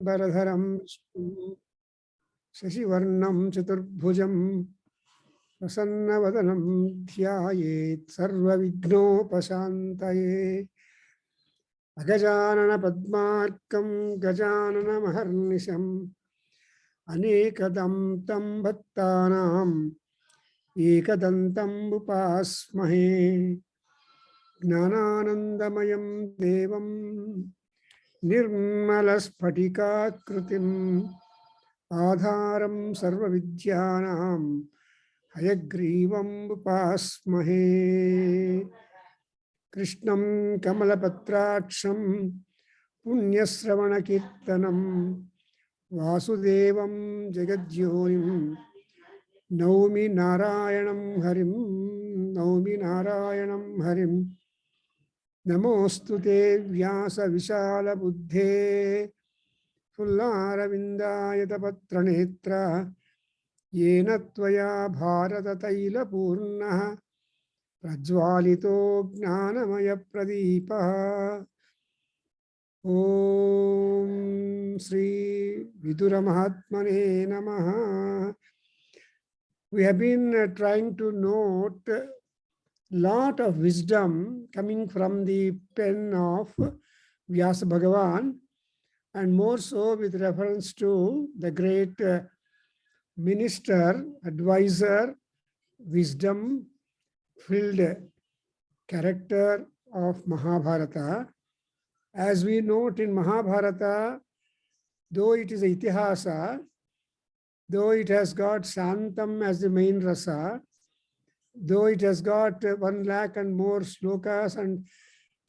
Baradharam Shashivarnam Chaturbhujam Prasannavadanam Dhyayet Sarva Vignopashantaye Agajanana Padmarkam Gajanana Maharnisham Anekadam Tam Bhattanam Ekadantam Upasmahe Gnananandamayam Devam Nirmalaspatikakritim Adharam Sarva Vidyanam Hayagrivam Upasmahe Krishnam Kamalapatracham Punyasravana Kirtanam Vasudevam Jagadyonim Naumi Narayanam Harim Namostute Vyasa Vishala Buddhe Fullaravindayata Patranetra Yena Tvaya Bharata Taila Purnaha Prajwalito Gnanamaya Pradipa Om Sri Vidura Mahatmane Namaha. We have been trying to note lot of wisdom coming from the pen of Vyasa Bhagavan, and more so with reference to the great minister, advisor, wisdom-filled character of Mahabharata. As we note in Mahabharata, though it is a itihasa, though it has got Shantam as the main rasa, though it has got 1 lakh and more slokas and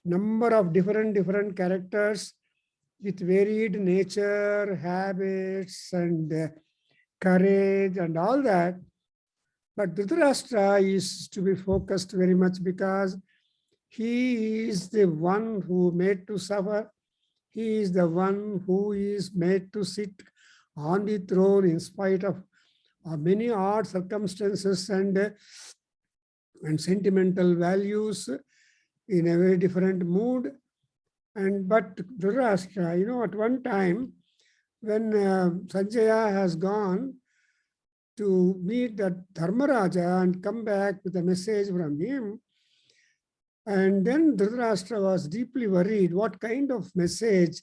number of different characters with varied nature, habits and courage and all that, but Dhritarashtra is to be focused very much because he is the one who made to suffer. He is the one who is made to sit on the throne in spite of many odd circumstances and sentimental values in a very different mood. But Dhritarashtra, at one time when Sanjaya has gone to meet that Dharmaraja and come back with a message from him, and then Dhritarashtra was deeply worried what kind of message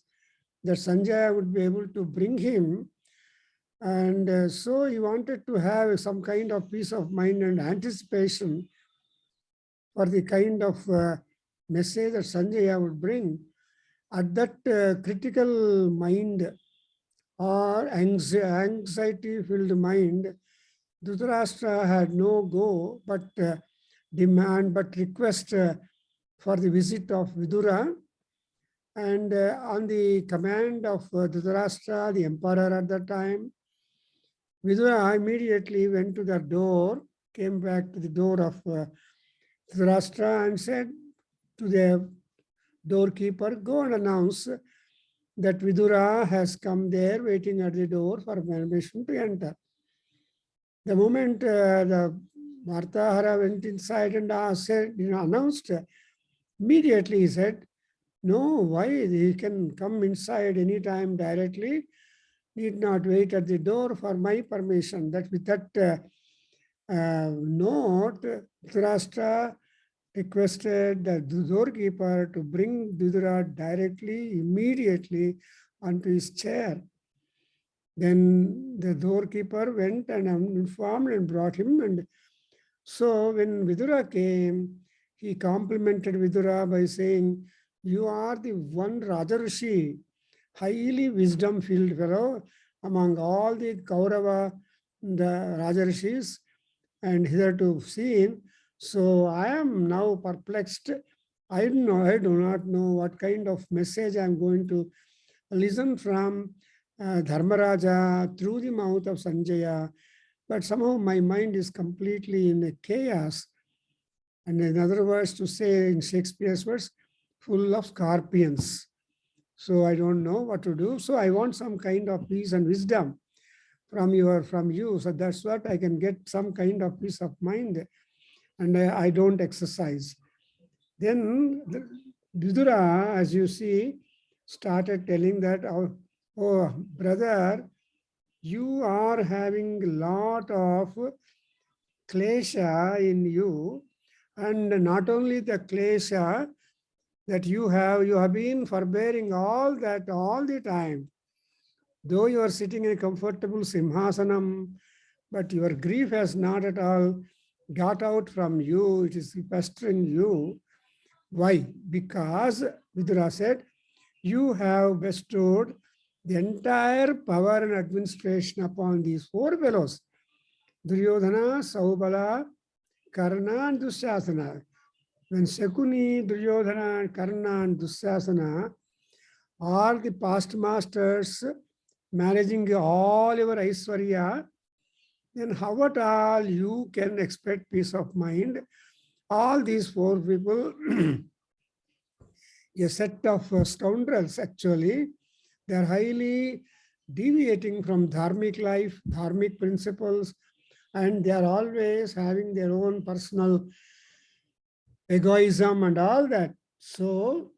that Sanjaya would be able to bring him. And so he wanted to have some kind of peace of mind and anticipation for the kind of message that Sanjaya would bring. At that critical mind or anxiety-filled mind, Dhritarashtra had no go but request for the visit of Vidura. And on the command of Dhritarashtra, the emperor at that time, Vidura immediately went to the door, came back to the door of Dhritarashtra and said to the doorkeeper, go and announce that Vidura has come there waiting at the door for permission to enter. The moment the Martahara went inside and announced, immediately he said, no, why? He can come inside anytime directly, need not wait at the door for my permission. That with that note, Dhritarashtra requested the doorkeeper to bring Vidura directly, immediately onto his chair. Then the doorkeeper went and informed and brought him. And so when Vidura came, he complimented Vidura by saying, you are the one Rajarshi, highly wisdom-filled fellow among all the Kaurava, the Rajarshis, and hitherto seen. So I am now perplexed. I do not know what kind of message I am going to listen from Dharmaraja through the mouth of Sanjaya. But somehow my mind is completely in a chaos. And in other words, to say in Shakespeare's words, full of scorpions. So I don't know what to do. So I want some kind of peace and wisdom from you. So that's what I can get some kind of peace of mind. And I don't exercise. Then Vidura, as you see, started telling that, oh brother, you are having a lot of klesha in you, and not only the klesha that you have been forbearing all that all the time. Though you are sitting in a comfortable simhasanam, but your grief has not at all got out from you, it is pestering you. Why? Because Vidura said, you have bestowed the entire power and administration upon these four fellows, Duryodhana, Saubala, Karna, and Dusyasana. When Shakuni, Duryodhana, Karna, and Dusyasana are the past masters managing all your Aishwarya, then how at all you can expect peace of mind? All these four people, a set of scoundrels actually, they are highly deviating from dharmic life, dharmic principles, and they are always having their own personal egoism and all that. So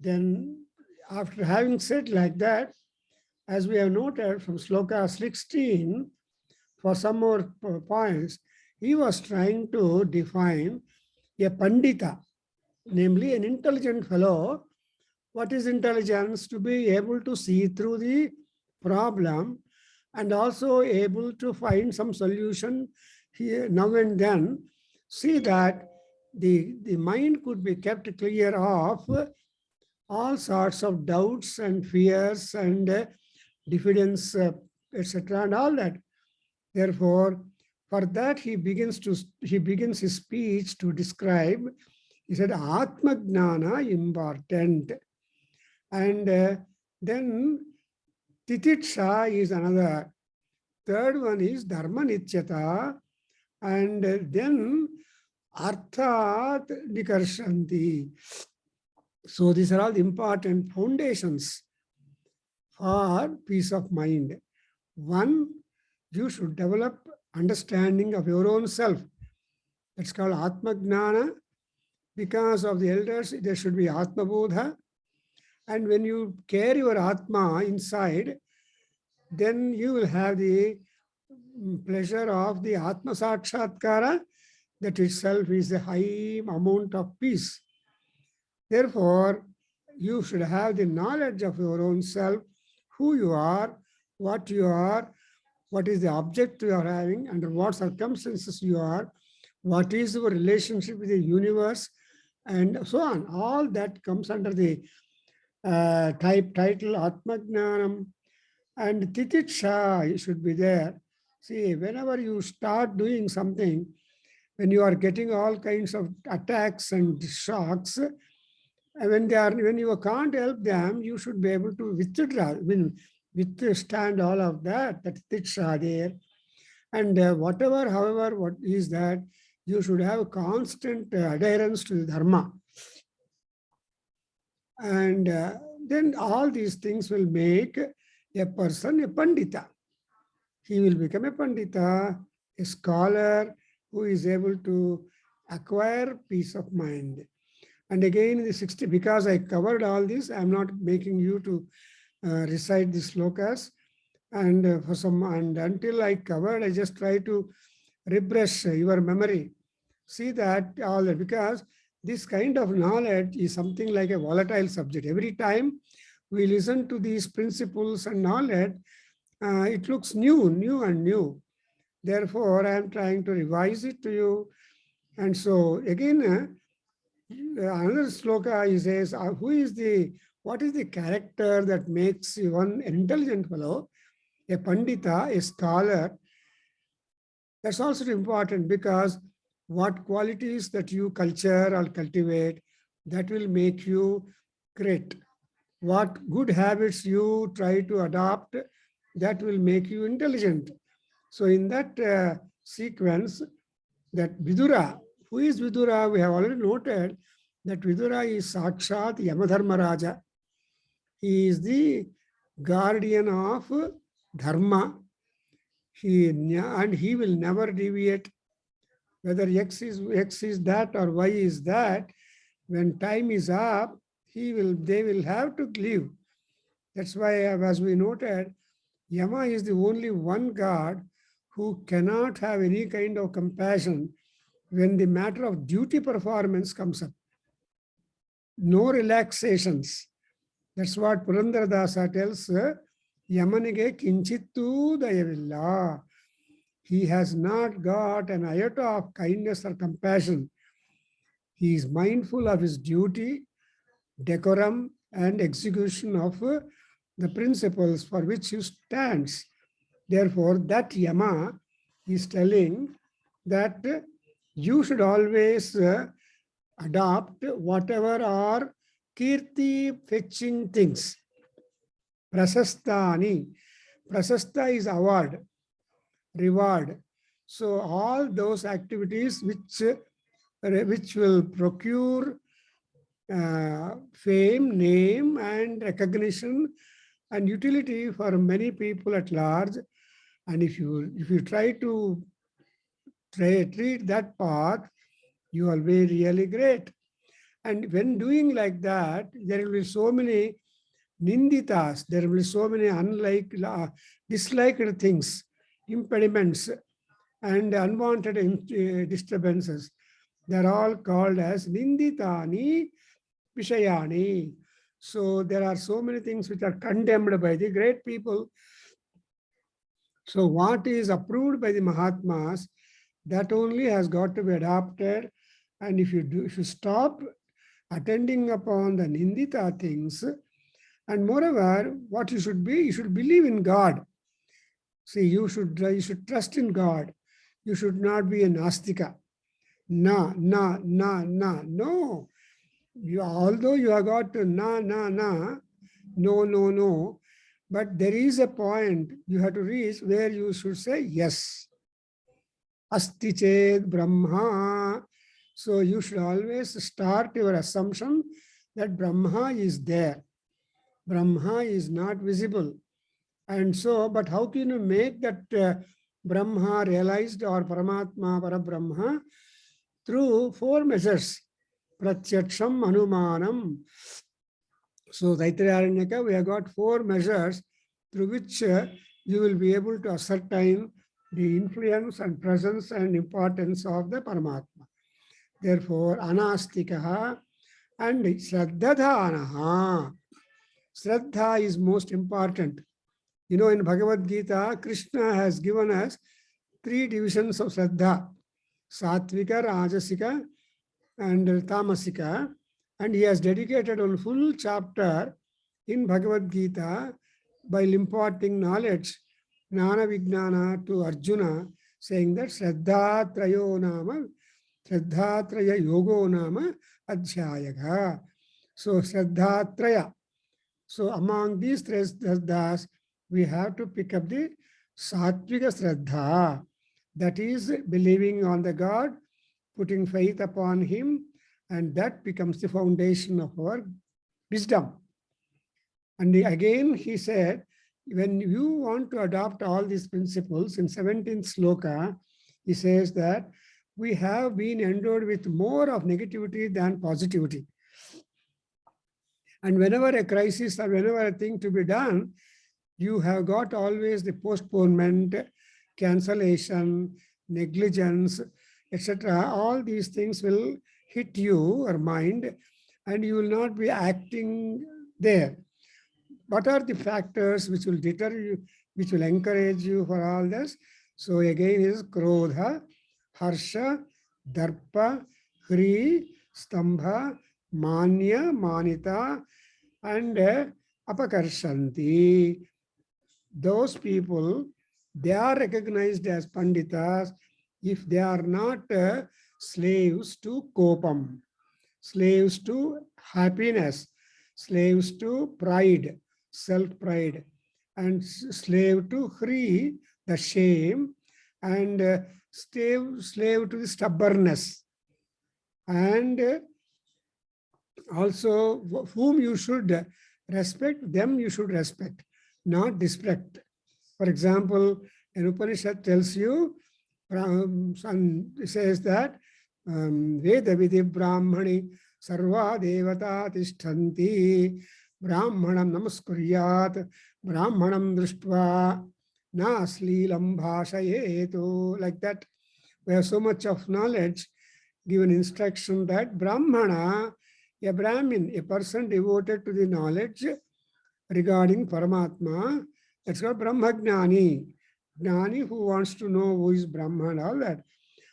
then after having said like that, as we have noted from sloka 16, for some more points, he was trying to define a pandita, namely an intelligent fellow. What is intelligence? To be able to see through the problem and also able to find some solution here now and then. See that the mind could be kept clear of all sorts of doubts and fears and diffidence, etc., and all that. Therefore, for that he begins his speech to describe. He said, Atma Gnana important. And then Titiksha is another. Third one is Dharma Nityata. And then Arthat Nikarshanti. So these are all important foundations for peace of mind. One, you should develop understanding of your own self. That's called Atma Gnana. Because of the elders, there should be Atma Bodha. And when you carry your Atma inside, then you will have the pleasure of the Atma Sakshatkara. That itself is a high amount of peace. Therefore, you should have the knowledge of your own self, who you are, what is the object you are having, under what circumstances you are, what is your relationship with the universe, and so on. All that comes under the title Atmagnanam. And Titiksha should be there. See, whenever you start doing something, when you are getting all kinds of attacks and shocks, when you can't help them, you should be able to withstand all of that. That's Titiksha there. And however, what is that, you should have constant adherence to the dharma. And then all these things will make a person a pandita. He will become a pandita, a scholar who is able to acquire peace of mind. And again, the 60, because I covered all this, I'm not making you to recite the slokas. And until I covered, I just try to refresh your memory. See that all that, because this kind of knowledge is something like a volatile subject. Every time we listen to these principles and knowledge, it looks new. Therefore, I am trying to revise it to you. And so again, another sloka, he says, what is the character that makes one an intelligent fellow, a pandita, a scholar? That's also important, because what qualities that you culture or cultivate, that will make you great. What good habits you try to adopt, that will make you intelligent. So in that sequence, that Vidura, who is Vidura? We have already noted that Vidura is Sakshat Yamadharmaraja. He is the guardian of Dharma. And he will never deviate. Whether X is that or Y is that, when time is up, they will have to leave. That's why, as we noted, Yama is the only one God who cannot have any kind of compassion when the matter of duty performance comes up. No relaxations. That's what Purandaradasa tells, Yamanige kinchittu dayavilla. He has not got an iota of kindness or compassion. He is mindful of his duty, decorum, and execution of the principles for which he stands. Therefore, that Yama is telling that you should always adopt whatever are kirti fetching things. Prasastani. Prasasta is award, reward. So all those activities which will procure fame, name, and recognition and utility for many people at large. And if you try to treat that path, you will be really great. And when doing like that, there will be so many ninditas, there will be so many disliked things, impediments, and unwanted disturbances. They are all called as ninditani vishayani. So there are so many things which are condemned by the great people. So what is approved by the Mahatmas, that only has got to be adopted. And if you stop attending upon the nindita things, and moreover, what you should believe in God. See, you should trust in God. You should not be a Nastika. No. Although you have got to no, but there is a point you have to reach where you should say yes. Asti ched Brahma. So you should always start your assumption that Brahma is there. Brahma is not visible. And so, but how can you make that Brahma realized, or Paramatma, Parabrahma? Through 4 measures. Pratyaksham, Anumanam. So, Taittiriya, we have got 4 measures through which you will be able to ascertain the influence and presence and importance of the Paramatma. Therefore, Anastikaha and Shraddhadhanaha. Shraddha is most important. You know, in Bhagavad Gita, Krishna has given us 3 divisions of Shraddha. Sattvika, Rajasika, and Tamasika. And he has dedicated a full chapter in Bhagavad Gita by imparting knowledge, Jnana Vijnana, to Arjuna, saying that Shraddha Trayo Nama, Shraddha Traya Yogo Nama Adhyayana. So Shraddha Traya. So among these 3 Shraddhas, we have to pick up the Sattvika Shraddha. That is believing on the God, putting faith upon him, and that becomes the foundation of our wisdom. And again, he said, when you want to adopt all these principles, in 17th sloka, he says that we have been endowed with more of negativity than positivity. And whenever a crisis or whenever a thing to be done, you have got always the postponement, cancellation, negligence, etc. All these things will hit you or mind, and you will not be acting there. What are the factors which will deter you, which will encourage you for all this? So again is Krodha, Harsha, Darpa, Hri, Stambha, Manya, Manita, and Apakarshanti. Those people, they are recognized as Panditas if they are not slaves to kopam, slaves to happiness, slaves to pride, self-pride, and slave to Hri, the shame, and slave to the stubbornness. And also whom you should respect, them you should respect, not disrespect. For example, an Upanishad tells you, says that Veda Vidhi Brahmani Sarva Devata Tishtanti Brahmanam namaskuryat, Brahmanam drishtva, na aslilam bhashayetu. Like that, we have so much of knowledge, given instruction that Brahmana, a Brahmin, a person devoted to the knowledge regarding Paramatma, that's called Brahmagnani. Gnani who wants to know who is Brahma and all that.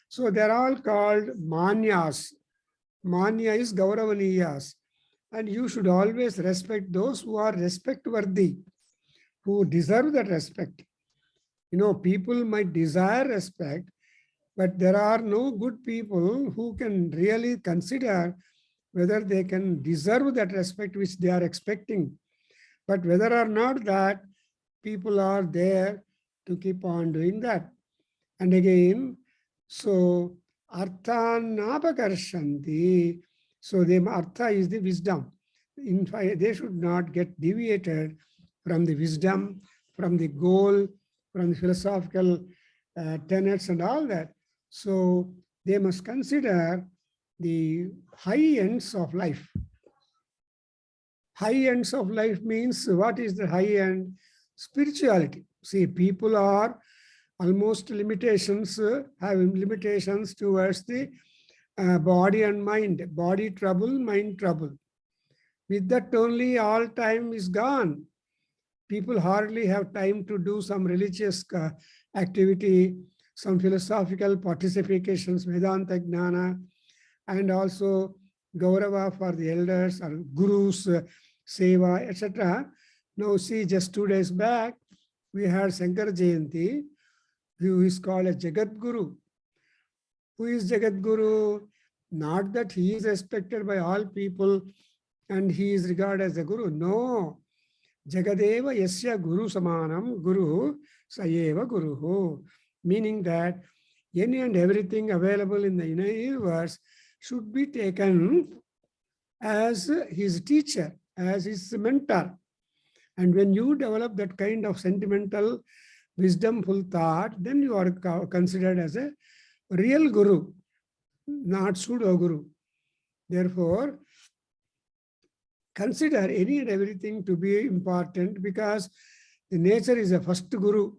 So they're all called Manyas. Manya is Gauravaniyas. And you should always respect those who are respect worthy, who deserve that respect. You know, people might desire respect, but there are no good people who can really consider whether they can deserve that respect which they are expecting. But whether or not that, people are there to keep on doing that. And again, so artha napakarshanti. So the artha is the wisdom. In fact, they should not get deviated from the wisdom, from the goal, from the philosophical tenets and all that. So they must consider the high ends of life. High ends of life means, what is the high end? Spirituality. See, people are almost limitations, have limitations towards the body and mind. Body trouble, mind trouble. With that only, all time is gone. People hardly have time to do some religious activity, some philosophical participations, Vedanta Gnana, and also Gaurava for the elders or gurus, Seva, etc. Now see, just 2 days back, we had Shankar Jayanti, who is called a Jagat Guru. Who is Jagat Guru? Not that he is respected by all people and he is regarded as a Guru. No. Jagadeva Yasya Guru Samanam Guru Sayeva Guruhu. Meaning that any and everything available in the universe should be taken as his teacher, as his mentor. And when you develop that kind of sentimental, wisdomful thought, then you are considered as a real guru, not pseudo guru. Therefore, consider any and everything to be important, because the nature is a first guru.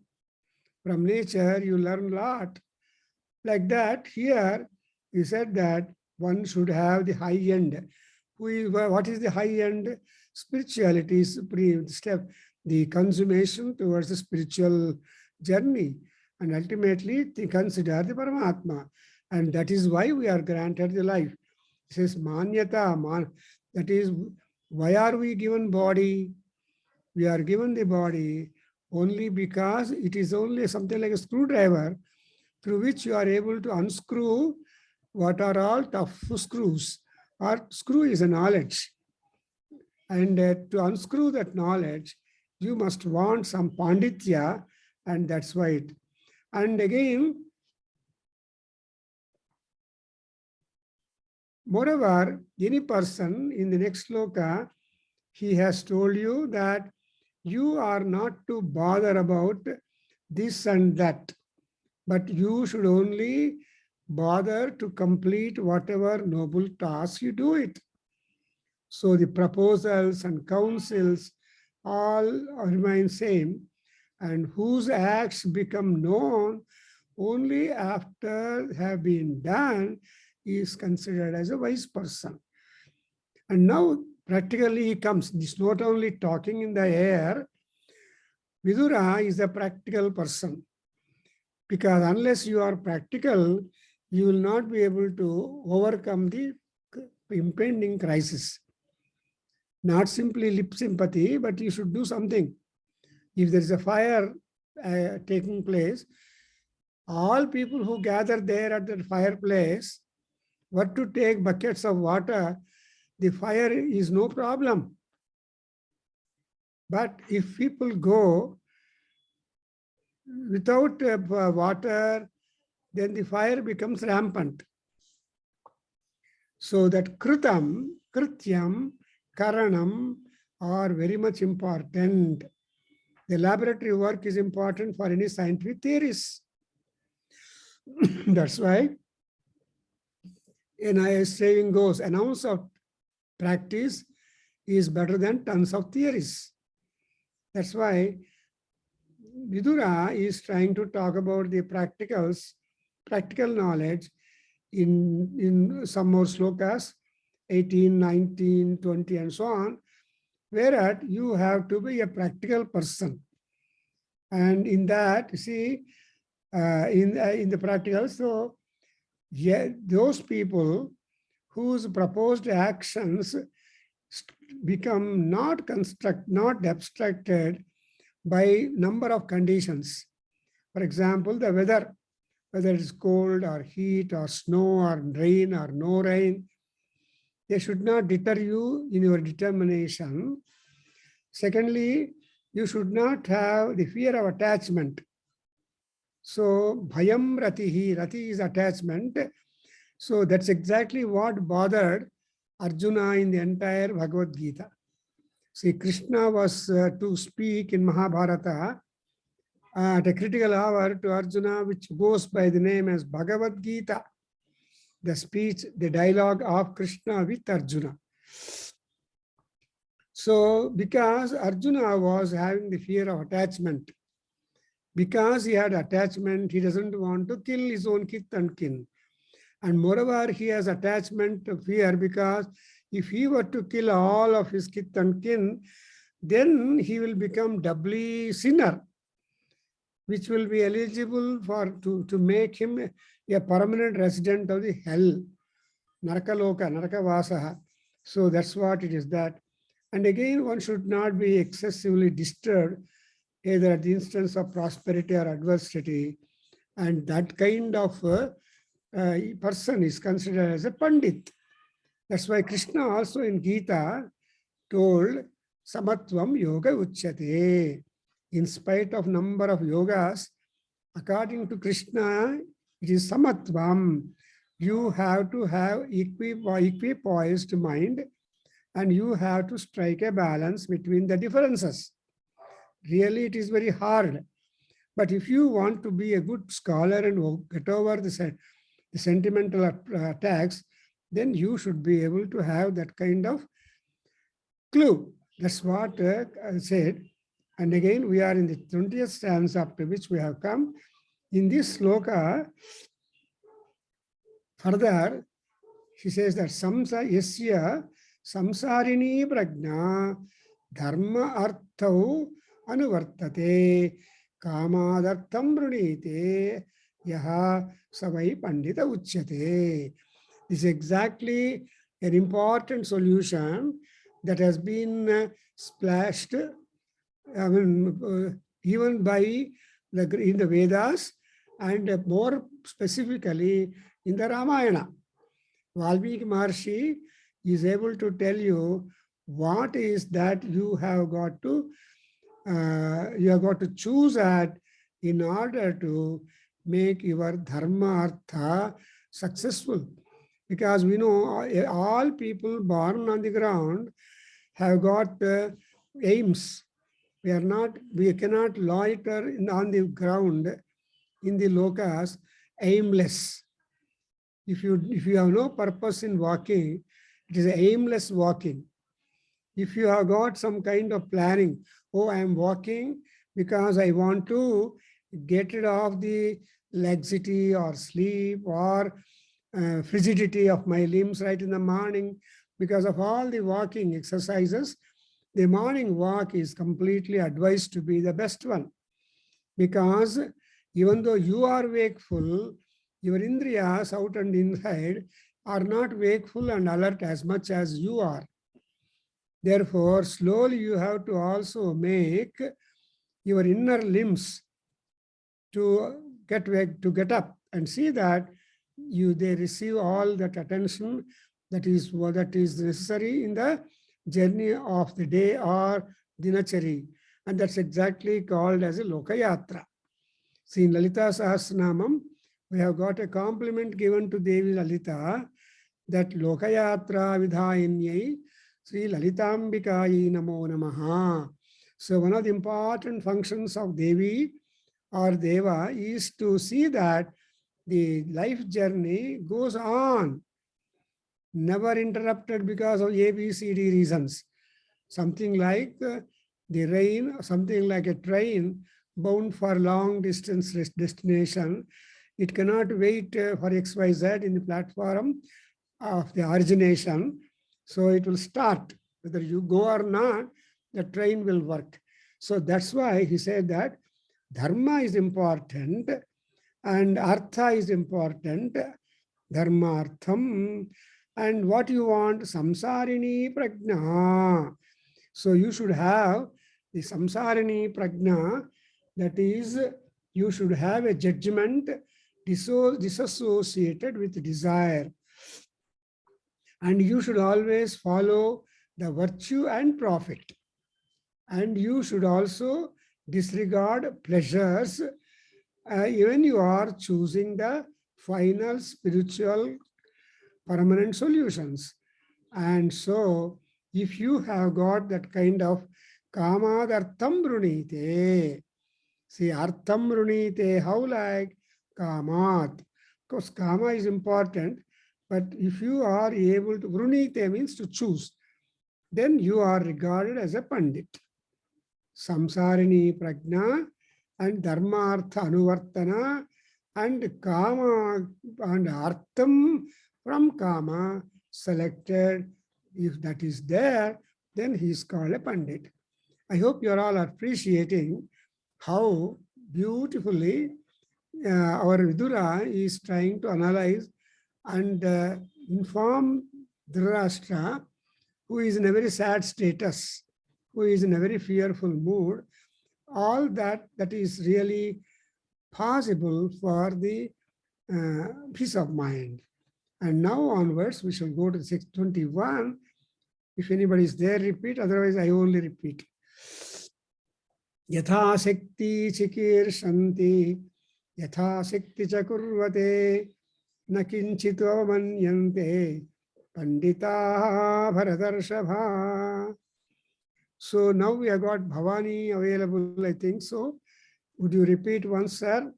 From nature, you learn a lot. Like that, here, you said that one should have the high end. What is the high end? Spirituality is step, the consummation towards the spiritual journey. And ultimately, they consider the Paramatma. And that is why we are granted the life. It says Manyata. That is, why are we given body? We are given the body only because it is only something like a screwdriver through which you are able to unscrew what are all tough screws. Or screw is a knowledge. And to unscrew that knowledge, you must want some panditya, and that's why it. And again, moreover, any person in the next sloka, he has told you that you are not to bother about this and that, but you should only bother to complete whatever noble task you do it. So the proposals and counsels all remain same, and whose acts become known only after have been done is considered as a wise person. And now practically he comes. It's not only talking in the air. Vidura is a practical person, because unless you are practical, you will not be able to overcome the impending crisis. Not simply lip sympathy, but you should do something. If there is a fire taking place, all people who gather there at the fireplace, what to take buckets of water, the fire is no problem. But if people go without water, then the fire becomes rampant. So that kritam, krityam, karanam are very much important. The laboratory work is important for any scientific theories. That's why in a saying goes, an ounce of practice is better than tons of theories. That's why Vidura is trying to talk about the practical knowledge in some more slokas, 18, 19, 20, and so on, whereat you have to be a practical person. And in that, see, in the practical, so yeah, those people whose proposed actions become not abstracted by number of conditions. For example, the weather, whether it's cold or heat or snow or rain or no rain, they should not deter you in your determination. Secondly, you should not have the fear of attachment. So, bhayam ratihi, rati is attachment. So that's exactly what bothered Arjuna in the entire Bhagavad Gita. See, Krishna was to speak in Mahabharata at a critical hour to Arjuna, which goes by the name as Bhagavad Gita, the speech, the dialogue of Krishna with Arjuna. So, because Arjuna was having the fear of attachment, because he had attachment, he doesn't want to kill his own kith and kin. And moreover, he has attachment fear because if he were to kill all of his kith and kin, then he will become doubly sinner, which will be eligible for to make him a permanent resident of the hell, Narakaloka, Narakavasaha. So that's what it is that. And again, one should not be excessively disturbed either at the instance of prosperity or adversity. And that kind of person is considered as a Pandit. That's why Krishna also in Gita told Samatvam Yoga Uchyate. In spite of number of yogas, according to Krishna, it is Samatvam. You have to have equipoised mind and you have to strike a balance between the differences. Really, it is very hard. But if you want to be a good scholar and get over the sentimental attacks, then you should be able to have that kind of clue. That's what I said. And again, we are in the 20th stanza up to which we have come. In this sloka, further, she says that yasya samsarini prajna dharma arthau anuvartate kamadartham brunite yaha savai pandita uchyate. This is exactly an important solution that has been splashed even by in the Vedas and more specifically in the Ramayana. Valmiki Maharshi is able to tell you what is that you have got to choose at in order to make your dharma artha successful. Because we know all people born on the ground have got aims. We cannot loiter on the ground in the lokas aimless. If you have no purpose in walking, it is aimless walking. If you have got some kind of planning, oh, I am walking because I want to get rid of the laxity or sleep or frigidity of my limbs right in the morning, because of all the walking exercises, the morning walk is completely advised to be the best one. Because even though you are wakeful, your indriyas out and inside are not wakeful and alert as much as you are. Therefore, slowly you have to also make your inner limbs to get up and see that they receive all that attention that is necessary in the journey of the day or dinachari. And that's exactly called as a Lokayatra. See, in Lalita Sahasranamam, we have got a compliment given to Devi Lalita that Lokayatra Vidhayanyai Sri Lalitambikayi Namo Namaha. So one of the important functions of Devi or Deva is to see that the life journey goes on, never interrupted because of A, B, C, D reasons. something like the rain, something like a train bound for long distance destination. It cannot wait for XYZ in the platform of the origination. So it will start. Whether you go or not, the train will work. So that's why he said that dharma is important and artha is important. Dharma artham. And what you want? Samsarini prajna. So you should have the samsarini prajna. That is, you should have a judgment disassociated with desire. And you should always follow the virtue and profit. And you should also disregard pleasures, even you are choosing the final spiritual permanent solutions. And so, if you have got that kind of kamadhartham brunite, see, artham brunite, how like kamat? Because kama is important, but if you are able to, brunite means to choose, then you are regarded as a pandit. Samsarini prajna and dharmartha anuvartana and kama and artham from kama selected. If that is there, then he is called a pandit. I hope you are all appreciating how beautifully our Vidura is trying to analyze and inform Dhritarashtra, who is in a very sad status, who is in a very fearful mood, all that is really possible for the peace of mind. And now onwards, we shall go to 621. If anybody is there, repeat. Otherwise, I only repeat. Yatha Shakti Chikir Shanti, Yatha Shakti Chakurvate, Nakinchito Manyante, Pandita Bharatarshabha. So now we have got Bhavani available, I think so. Would you repeat once, sir?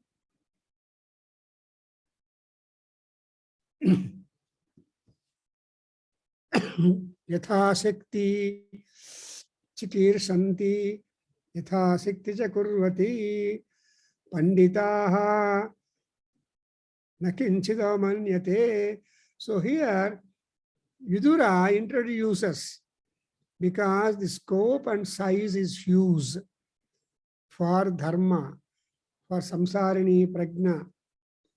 Yatha Shakti Chikir Shanti, Yatha Shakti Chakurvati, Panditaha Nakinchida Manyate. So here, Vidura introduces, because the scope and size is huge for dharma, for samsarini prajna,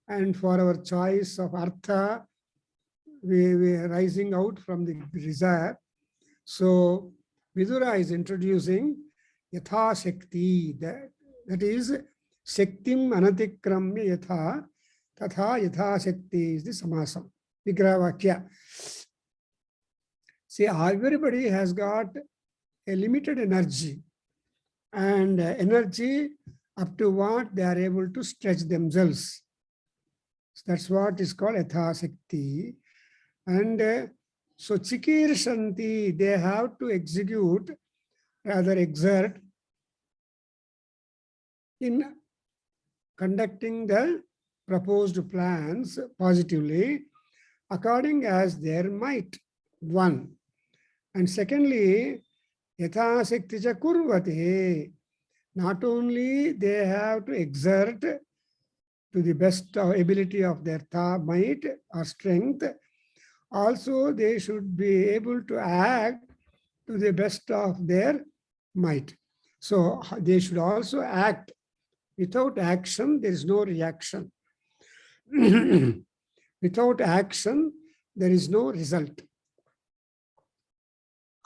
and for our choice of artha, we are rising out from the desire. So Vidura is introducing yatha shakti, that is shaktim anatikramya yatha, tatha yatha shakti is the samasam, vigraha vakya. See, everybody has got a limited energy, and energy up to what they are able to stretch themselves. So that's what is called yatha shakti. And so chikir shanti, they have to execute, rather exert, in conducting the proposed plans positively, according as their might, one. And secondly, yatha shakti cha kurvate, not only they have to exert to the best ability of their might or strength, also they should be able to act to the best of their might. So they should also act. Without action, there is no reaction. Without action, there is no result.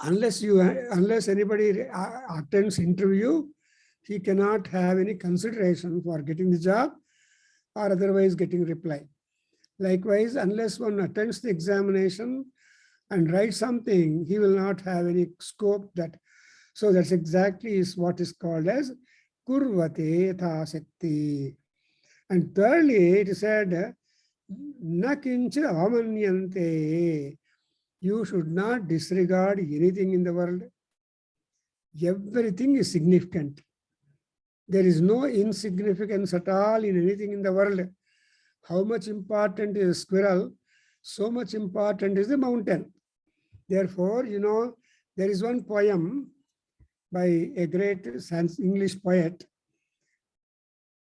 Unless anybody attends interview, he cannot have any consideration for getting the job or otherwise getting reply. Likewise, unless one attends the examination and writes something, he will not have any scope that. So that's exactly is what is called as kurvate yatha shakti. And thirdly, it is said, na kinchit avamanyante. You should not disregard anything in the world. Everything is significant. There is no insignificance at all in anything in the world. How much important is a squirrel, so much important is the mountain. Therefore, There is one poem by a great English poet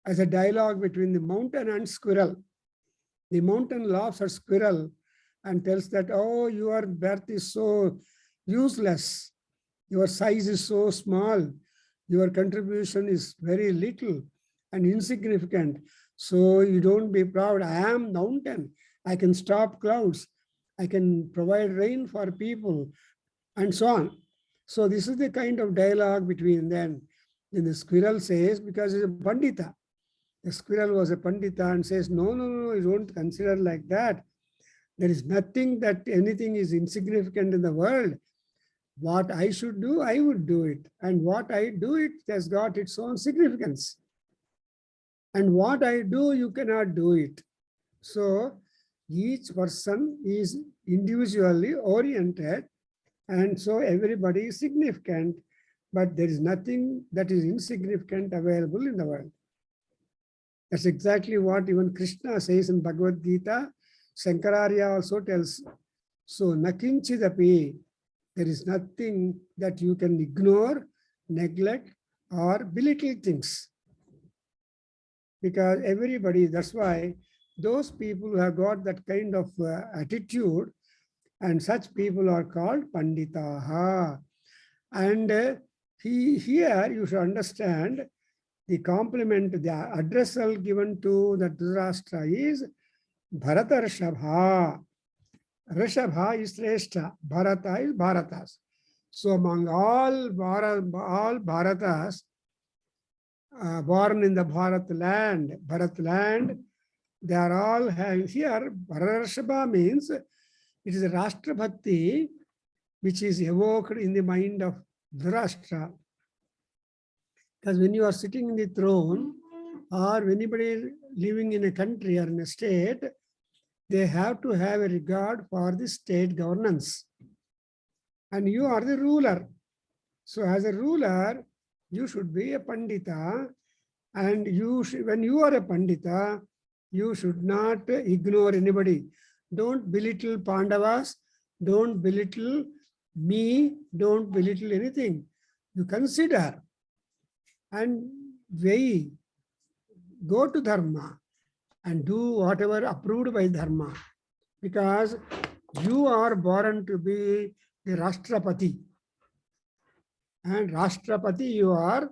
as a dialogue between the mountain and squirrel. The mountain laughs at squirrel and tells that, oh, your birth is so useless. Your size is so small. Your contribution is very little and insignificant. So you don't be proud. I am mountain. I can stop clouds. I can provide rain for people and so on. So this is the kind of dialogue between them. Then the squirrel says, because he's a pandita. The squirrel was a pandita and says, no, no, no, you don't consider like that. There is nothing that anything is insignificant in the world. What I should do, I would do it. And what I do, it has got its own significance. And what I do, you cannot do it. So each person is individually oriented, and so everybody is significant, but there is nothing that is insignificant available in the world. That's exactly what even Krishna says in Bhagavad Gita. Shankaracharya also tells, so nakinchidapi, there is nothing that you can ignore, neglect, or belittle things. Because everybody, that's why those people who have got that kind of attitude, and such people are called panditaha. And here you should understand the compliment, the addressal given to the Dhritarashtra is Bharata Rishabha. Rishabha is Shrestha, Bharata is Bharatas. So among all Bharatas, born in the Bharat land, they are all here. Bharata Rishabha means it is a Rashtra Bhakti which is evoked in the mind of Dhritarashtra. Because when you are sitting in the throne, or anybody living in a country or in a state, they have to have a regard for the state governance. And you are the ruler. So as a ruler, you should be a Pandita. And when you are a Pandita, you should not ignore anybody. Don't belittle Pandavas. Don't belittle me. Don't belittle anything. You consider and weigh. Go to Dharma and do whatever approved by Dharma, because you are born to be the Rashtrapati. And Rashtrapati you are,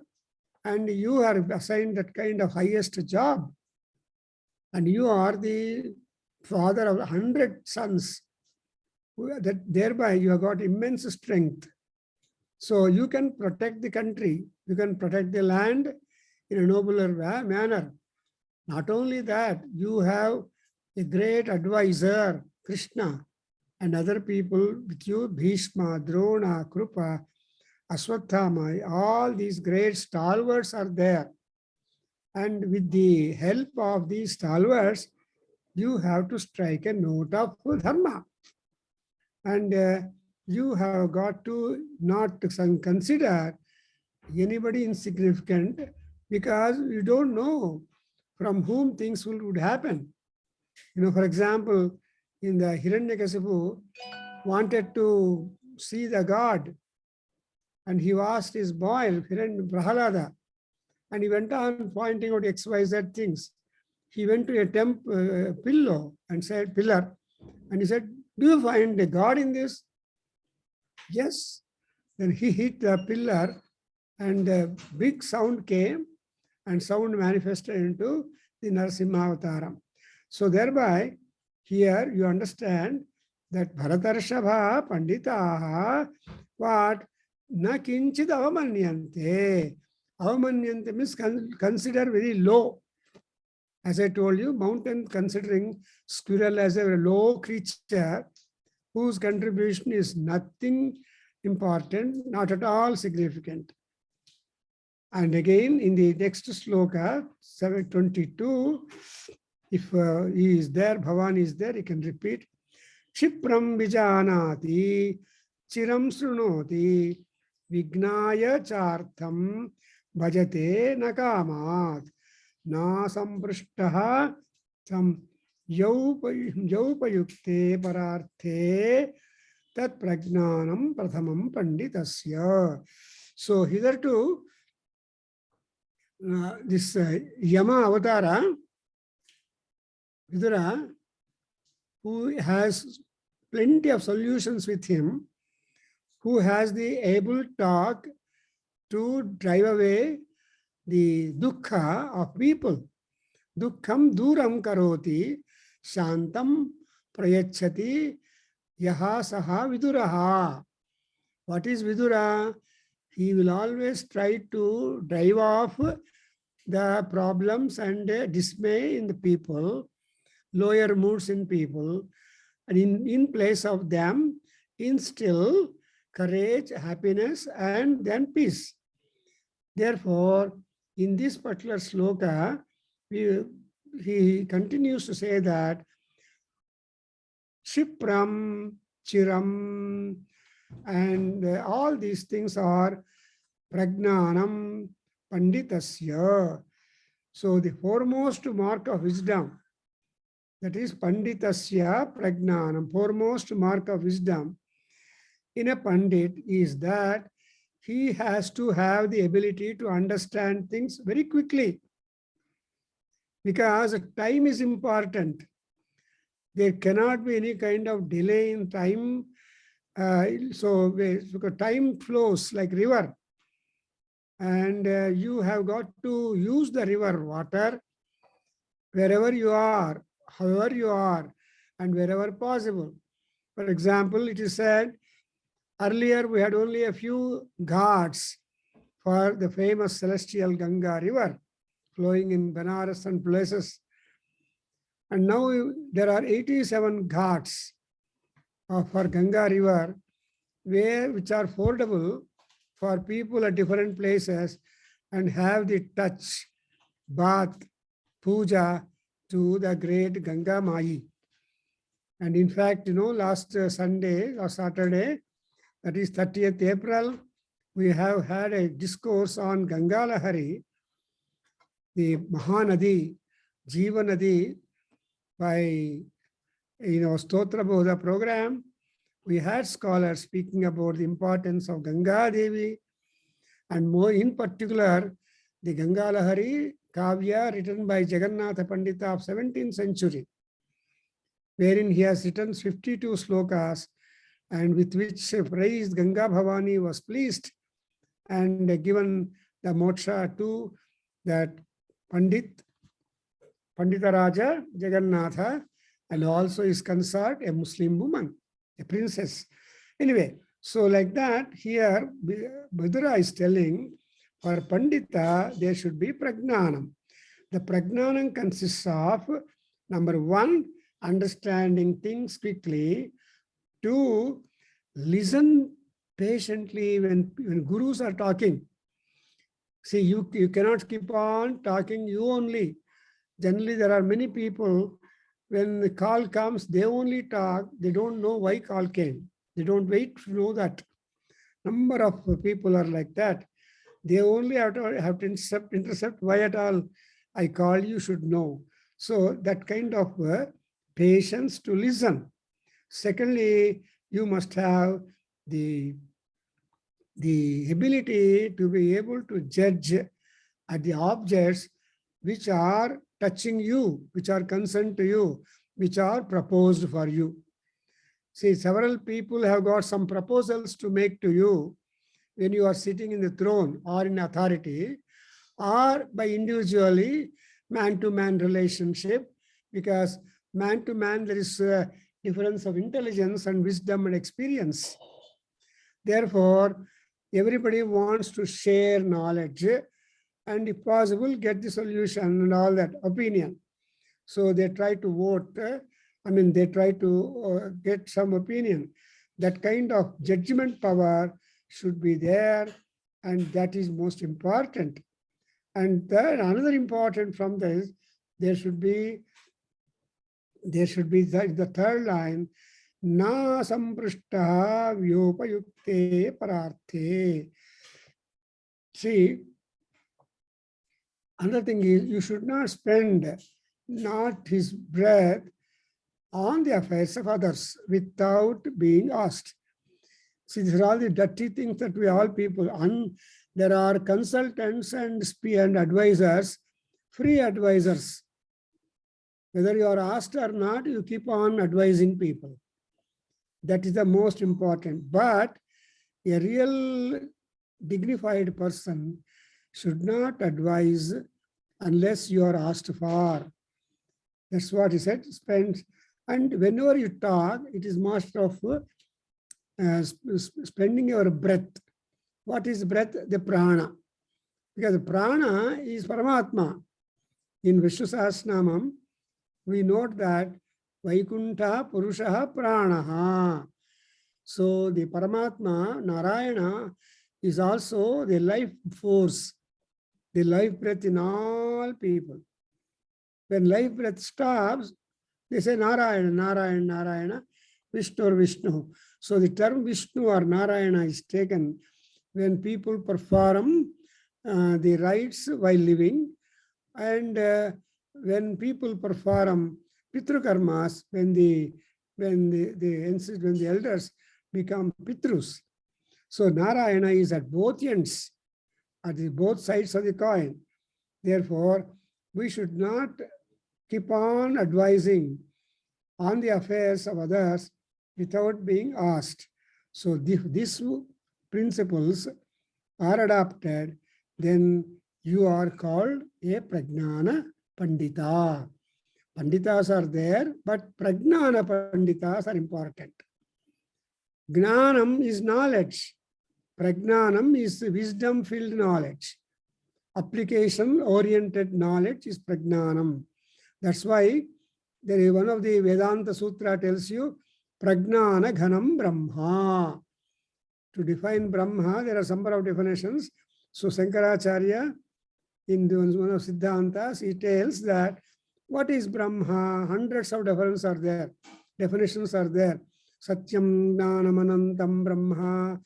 and you are assigned that kind of highest job. And you are the father of 100 sons. That thereby you have got immense strength. So you can protect the country, you can protect the land in a nobler manner. Not only that, you have a great advisor, Krishna, and other people with you, Bhishma, Drona, Krupa, Ashwatthama, all these great stalwarts are there. And with the help of these stalwarts, you have to strike a note of Dharma. And you have got to not consider anybody insignificant, because you don't know from whom things would happen. For example, in the Hiranyakasipu wanted to see the god, and he asked his boy, Prahalada, and he went on pointing out XYZ things. He went to a pillar, and he said, do you find a god in this? Yes. Then he hit the pillar, and a big sound came, and sound manifested into the Narasimha Avataram. So thereby, here you understand that Bharatarshabha Panditaha, what? Na kinchid avamanyante. Avamanyante means consider very low. As I told you, mountain considering squirrel as a low creature whose contribution is nothing important, not at all significant. And again, in the next sloka, 722, if he is there, Bhavan is there, he can repeat. Kshipram vijanati, chiram srunoti, vignaya chartham, bhajate nakamat, na samprishtaha sam yaupayukte pararthe tat pragnanam prathamam panditasya. So hitherto, this Yama Avatara, Vidura, who has plenty of solutions with him, who has the able talk to drive away the dukkha of people. Dukkham duram karoti, shantam prayachati, yaha saha viduraha. What is Vidura? He will always try to drive off the problems and dismay in the people, lower moods in people, and in place of them, instill courage, happiness, and then peace. Therefore, in this particular sloka, he continues to say that Shipram, Chiram, and all these things are Pragnanam Panditasya. So the foremost mark of wisdom, that is Panditasya Pragnanam, foremost mark of wisdom in a Pandit is that he has to have the ability to understand things very quickly, because time is important. There cannot be any kind of delay in time. So time flows like river, and you have got to use the river water wherever you are, however you are, and wherever possible. For example, it is said, earlier we had only a few ghats for the famous celestial Ganga river flowing in Benares and places. And now there are 87 ghats for Ganga river, which are fordable for people at different places and have the touch, bath, puja to the great Ganga Mai. And in fact, last Sunday or Saturday, that is 30th April, we have had a discourse on Ganga Lahari, the Mahanadi, Jiva Nadi, by Stotra Bodha program. We had scholars speaking about the importance of Ganga Devi, and more in particular, the Ganga Lahari Kavya written by Jagannatha Pandita of 17th century, wherein he has written 52 slokas, and with which praised Ganga Bhavani was pleased and given the moksha to that Pandita Raja Jagannatha, and also his consort, a Muslim woman, a princess. Anyway, so like that, here Vidura is telling, for Pandita, there should be Pragnanam. The Pragnanam consists of, number one, understanding things quickly. Two, listen patiently when gurus are talking. See, you cannot keep on talking you only. Generally, there are many people, when the call comes, they only talk. They don't know why call came. They don't wait to know that. Number of people are like that. They only have to intercept why at all I call, you should know. So that kind of patience to listen. Secondly, you must have the ability to be able to judge at the objects which are touching you, which are concerned to you, which are proposed for you. See, several people have got some proposals to make to you when you are sitting in the throne or in authority, or by individually man-to-man relationship, because man-to-man there is a difference of intelligence and wisdom and experience. Therefore, everybody wants to share knowledge and if possible get the solution and all that opinion. So they try to vote, they try to get some opinion. That kind of judgment power should be there, and that is most important. And then another important from this, there should be the third line, na samprishta vyopayukte pararthe. See, another thing is, you should not spend not his breath on the affairs of others without being asked. See, these are all the dirty things that we all people. There are consultants and advisors, free advisors. Whether you are asked or not, you keep on advising people. That is the most important. But a real dignified person should not advise unless you are asked for. That's what he said. And whenever you talk, it is master of spending your breath. What is breath? The prana. Because prana is Paramatma. In Vishnu Sahasranamam, we note that Vaikuntha Purushaha Pranaha. So the Paramatma, Narayana, is also the life force, the life breath in all people. When life breath stops, they say Narayana, Narayana, Narayana, Vishnu or Vishnu. So the term Vishnu or Narayana is taken when people perform the rites while living, and when people perform Pitru karmas, when the elders become Pitrus. So Narayana is at both ends, at both sides of the coin. Therefore, we should not keep on advising on the affairs of others without being asked. So these principles are adopted, then you are called a Prajnana Pandita. Panditas are there, but Prajnana Panditas are important. Gnanam is knowledge. Prajnanam is wisdom-filled knowledge. Application-oriented knowledge is Prajnanam. That's why there is one of the Vedanta Sutra tells you, Prajnana Ghanam Brahma. To define Brahma, there are some number of definitions. So Shankaracharya, in one of Siddhantas, he tells that what is Brahma? Hundreds of definitions are there. Satyam Gnanam Anantam Brahma.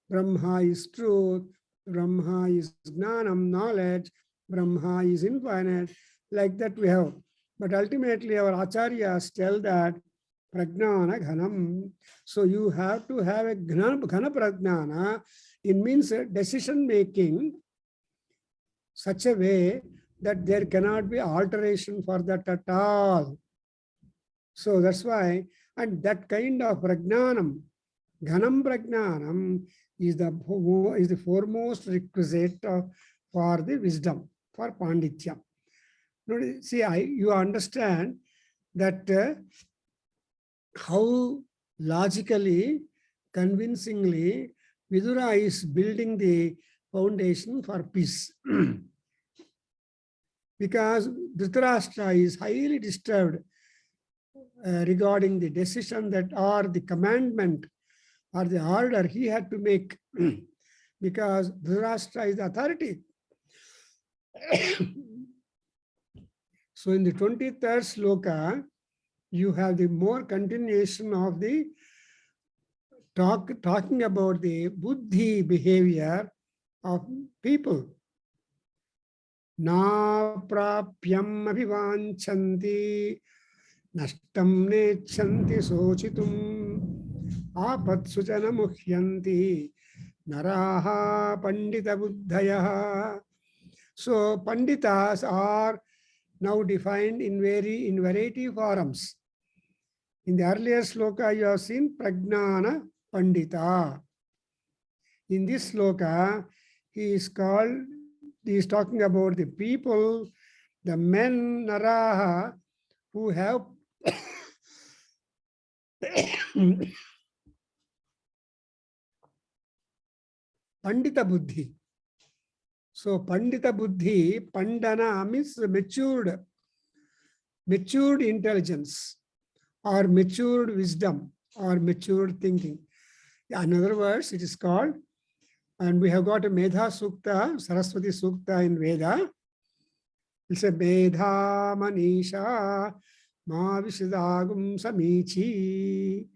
Brahma is truth. Brahma is Gnanam, knowledge. Brahma is infinite. Like that we have. But ultimately our acharyas tell that Prajnana Ghanam. So you have to have a Ghana Prajnana. It means decision making such a way that there cannot be alteration for that at all. So that's why, and that kind of Prajnanam, Ghanam Prajnanam is the foremost requisite for the wisdom, for Panditya. See, you understand that how logically, convincingly, Vidura is building the foundation for peace. Because Dhritarashtra is highly disturbed regarding the decision that, or the commandment, or the order he had to make, because Dhritarashtra is the authority. So in the 23rd sloka, you have the more continuation of the talking about the buddhi behavior of people. Na prapyam abhivanchanti nashtam nechanti sochitum apatsuchana muhyanti naraha pandita buddhayaha. So panditas are now defined in variety forms. In the earlier sloka, you have seen Prajnana Pandita. In this sloka, he is talking about the people, the men, Naraha, who have Pandita Buddhi. So Pandita Buddhi, Pandana means matured intelligence, or matured wisdom, or matured thinking. In other words, it is called, and we have got a Medha Sukta, Saraswati Sukta in Veda. It's a Medha Manisha Ma Visidagum Samichi.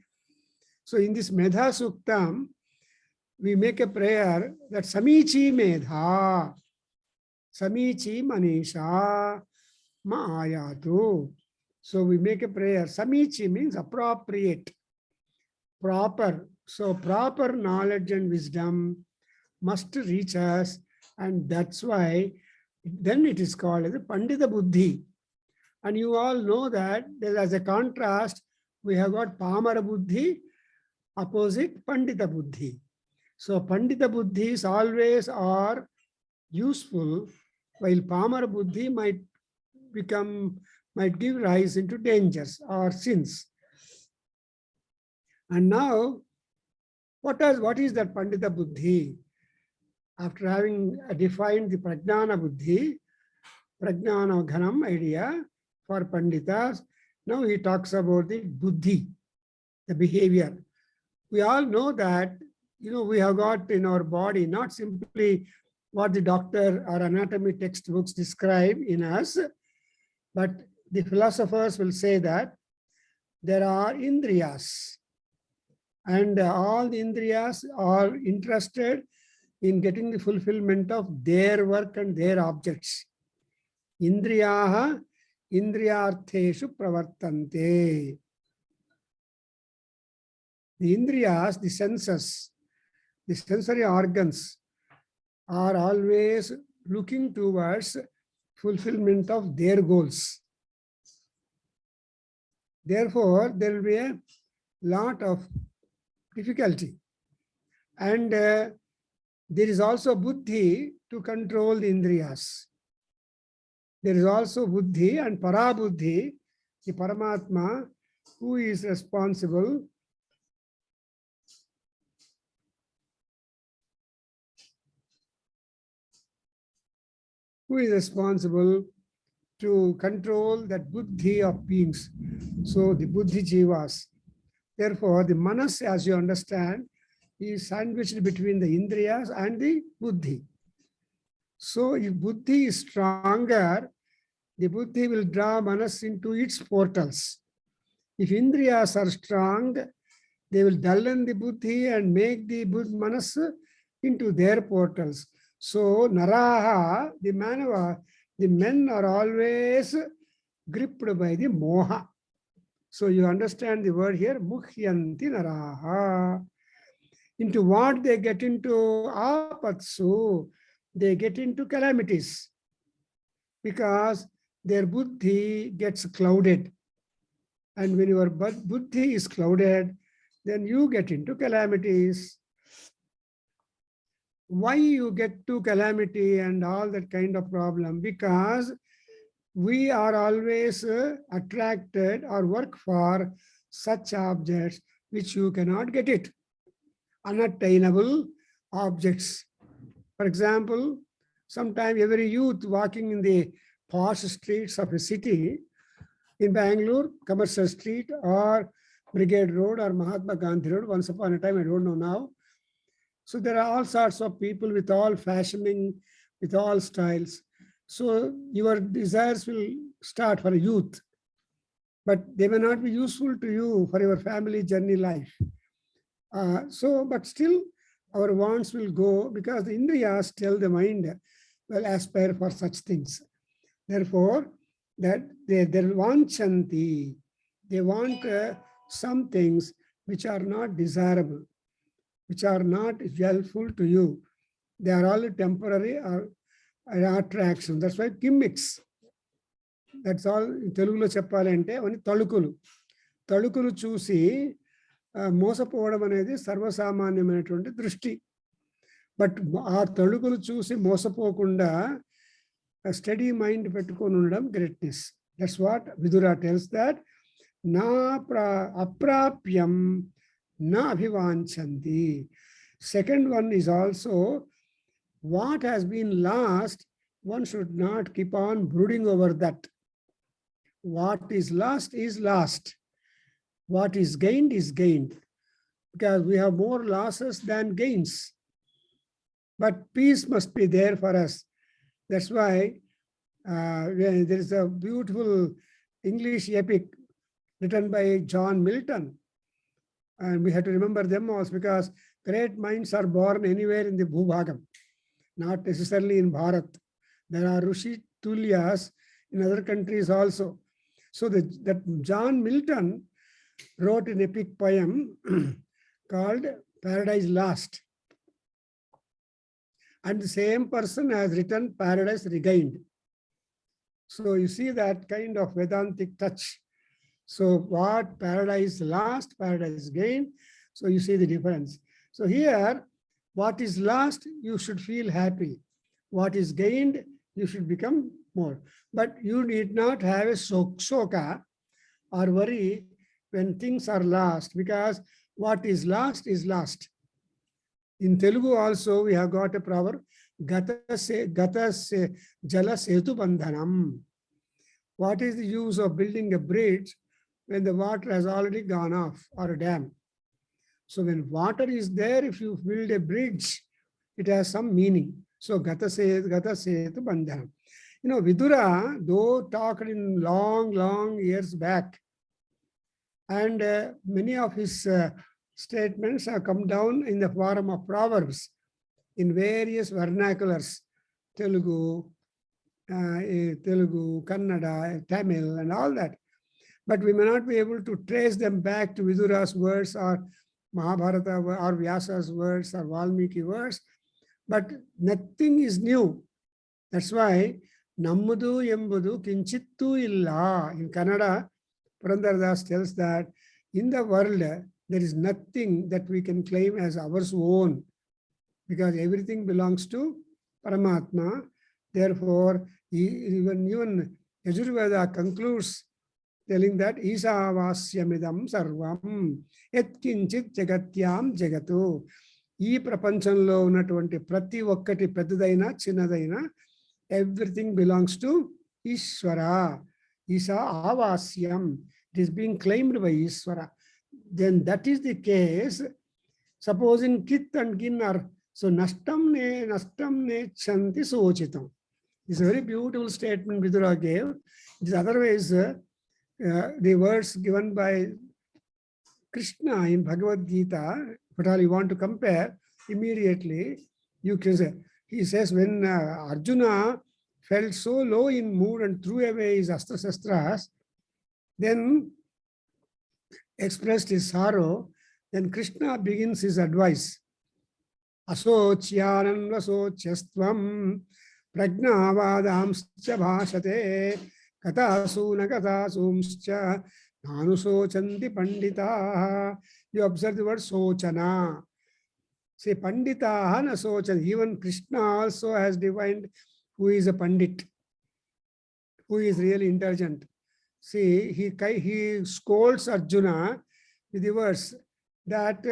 So in this Medha Suktam, we make a prayer that Samichi Medha, Samichi Manisha Ma'ayatu. So we make a prayer. Samichi means appropriate, proper, So proper knowledge and wisdom must reach us, and that's why then it is called as a Pandita Buddhi. And you all know that as a contrast, we have got Pamara Buddhi, opposite Pandita Buddhi. So Pandita Buddhis always are useful, while Pamara Buddhi might give rise into dangers or sins. And now, what is that Pandita Buddhi? After having defined the Prajnana Buddhi, Prajnana Ghanam idea for Panditas, now he talks about the Buddhi, the behavior. We all know that, we have got in our body not simply what the doctor or anatomy textbooks describe in us, but the philosophers will say that there are indriyas, and all the indriyas are interested in getting the fulfillment of their work and their objects. Indriyaha indriyartheshu pravartante. The indriyas, the senses, the sensory organs are always looking towards fulfillment of their goals. Therefore, there will be a lot of difficulty. And there is also buddhi to control the indriyas. There is also buddhi and parabuddhi, the Paramatma, who is responsible to control that buddhi of beings. So the buddhi jivas. Therefore, the manas, as you understand, is sandwiched between the indriyas and the buddhi. So if buddhi is stronger, the buddhi will draw manas into its portals. If indriyas are strong, they will dullten the buddhi and make the manas into their portals. So naraha, the manava, the men are always gripped by the moha. So you understand the word here, mukhyanti naraha. Into what they get into? Apatsu. They get into calamities because their buddhi gets clouded. And when your buddhi is clouded, then you get into calamities. Why you get to calamity and all that kind of problem? Because we are always attracted or work for such objects which you cannot get it. Unattainable objects. For example, sometimes every youth walking in the posh streets of a city, in Bengaluru, Commercial Street or Brigade Road or Mahatma Gandhi Road, once upon a time, I don't know now. So there are all sorts of people with all fashioning, with all styles. So your desires will start for a youth, but they may not be useful to you for your family journey life. But still our wants will go because the indriyas tell the mind, well, aspire for such things. Therefore, that they vanchanti, they want some things which are not desirable, which are not helpful to you. They are all temporary or attraction. That's why gimmicks. That's all. Telugulo cheppalante oni talukulu. Talukulu చూసి మోసపోవడం అనేది సర్వసామాన్యమైనటువంటి దృష్టి. But ఆ తళుకులు చూసి మోసపోకుండా study mind పెట్టుకొని ఉండడం greatness. That's what Vidura tells that నా అప్రాప్యం నా అభివాంఛంతి. Second one is also what has been lost, one should not keep on brooding over that. What is lost is lost. What is gained is gained. Because we have more losses than gains. But peace must be there for us. That's why there is a beautiful English epic written by John Milton. And we have to remember them also because great minds are born anywhere in the Bhubhagam, not necessarily in Bharat. There are Rishi Tulyas in other countries also. So that John Milton wrote an epic poem called Paradise Lost. And the same person has written Paradise Regained. So you see that kind of Vedantic touch. So what paradise lost, paradise gained. So you see the difference. So here, what is lost, you should feel happy. What is gained, you should become more. But you need not have a shoka or worry when things are lost, because what is lost is lost. In Telugu also, we have got a proverb, gata se jala setu bandhanam. What is the use of building a bridge when the water has already gone off, or a dam? So when water is there, if you build a bridge, it has some meaning. So gata setu bandhanam. You know, Vidura, though talked in long years back, and many of his statements have come down in the form of proverbs in various vernaculars, Telugu, Kannada, Tamil, and all that. But we may not be able to trace them back to Vidura's words or Mahabharata or Vyasa's words or Valmiki words. But nothing is new. That's why Nammudu Embudu Kinchittu Illa. In Kannada, Purandardas tells that in the world, there is nothing that we can claim as ours own, because everything belongs to Paramatma. Therefore, even Yajurveda concludes telling that Isavasyamidam sarvam etkinchit jagatyam jagatu. Ee prapanchanlo unnatuvanti prati okkati peddadaina chinnadaina, everything belongs to Ishvara. Isa avasyam. It is being claimed by Ishvara. Then that is the case. Supposing kit and kin are so nashtam ne chanti sochitam. It's a very beautiful statement Vidura gave. It is otherwise the words given by Krishna in Bhagavad Gita, but all you want to compare, immediately you can say, he says when Arjuna felt so low in mood and threw away his astra-shastras, then expressed his sorrow, then Krishna begins his advice. Asocyanan vasocyastvam prajnavadamscha bhashate katasuna katasumscha nanusochanti pandita. You observe the word sochana. Say pandita na sochana. Even Krishna also has defined who is a pandit, who is really intelligent. See, he scolds Arjuna with the words that,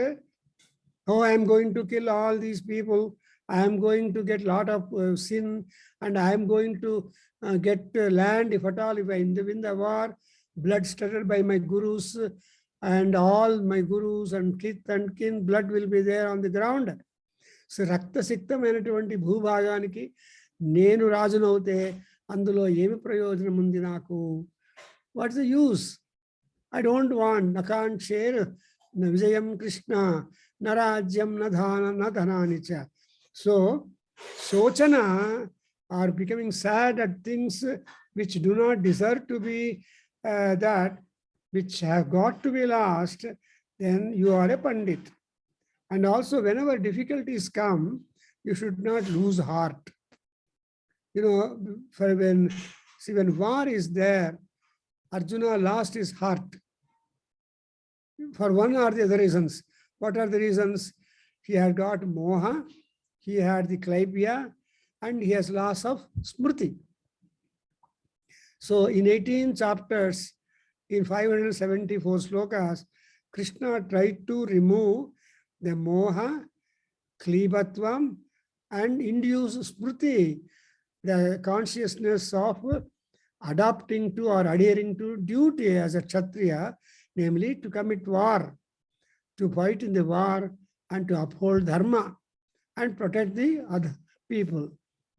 oh, I am going to kill all these people, I am going to get lot of sin, and I am going to get land, if at all, if I win the war, blood started by my gurus, and all my gurus and kith and kin, blood will be there on the ground. So, Rakta Sikhtamainatuvanti Bhubhaganiki, Nenu Rajanavate, Andulo Yemi Prayojanam undi naku. What's the use? I don't want, I can't share na Vijayam Krishna, na Rajyam, na Dhana, na Dhananicha. So, Sochana are becoming sad at things which do not deserve to be that, which have got to be lost, then you are a Pandit. And also, whenever difficulties come, you should not lose heart. You know, for when war is there, Arjuna lost his heart for one or the other reasons. What are the reasons? He had got moha, he had the klaipya, and he has loss of smriti. So in 18 chapters, in 574 slokas, Krishna tried to remove the moha, klibatvam, and induce smriti, the consciousness of adapting to or adhering to duty as a Kshatriya, namely to commit war, to fight in the war, and to uphold dharma and protect the other people.